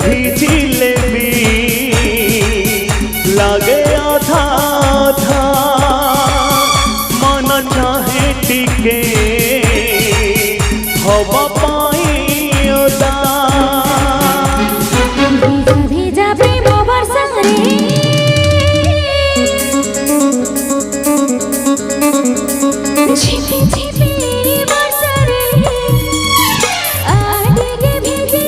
भिजिले भी लगे आधा आधा मन चाहे टिके हवा पाई ओदा भिजा प्रेम वर्षा रे झिपी झिपी वर्षा रे आगे भिजी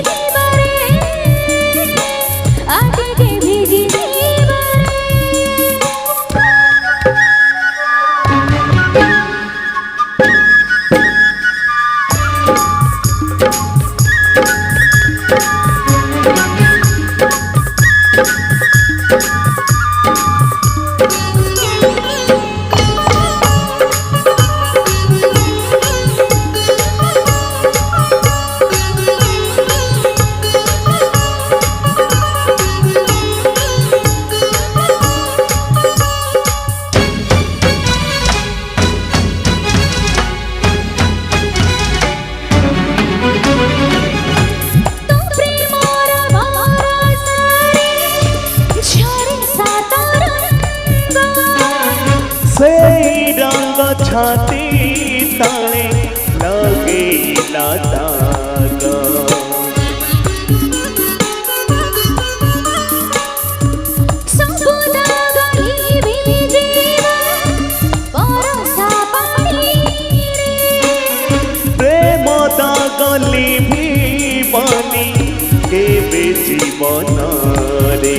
छाती ताले लगे दाग प्रेम दागली भी बनी केबे जीवन रे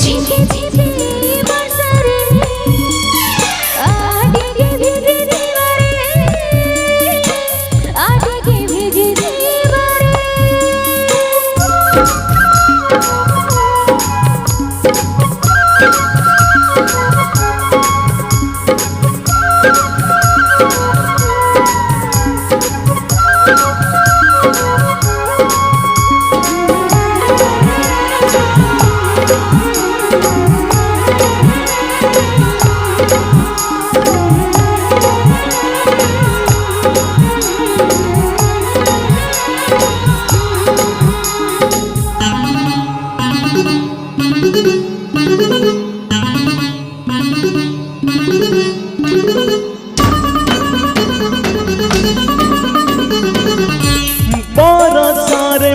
झिपी झिपी वर्षा रे आगे भिजी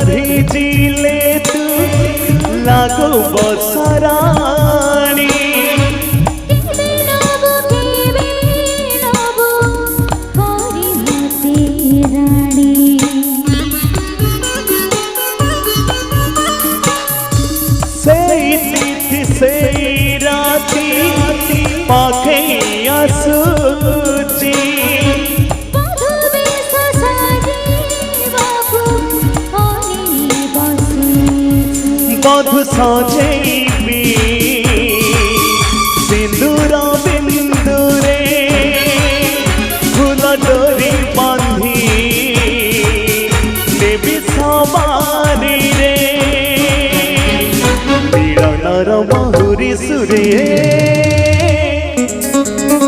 भिजिले तू लागो बसरानी से राती पाखे आसूची बधु सजेबी सिंदूर बिंदुरे फूल डोरी बांधी देवी सवारी रे मिलनर बहुरी सुरे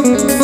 ঝিপে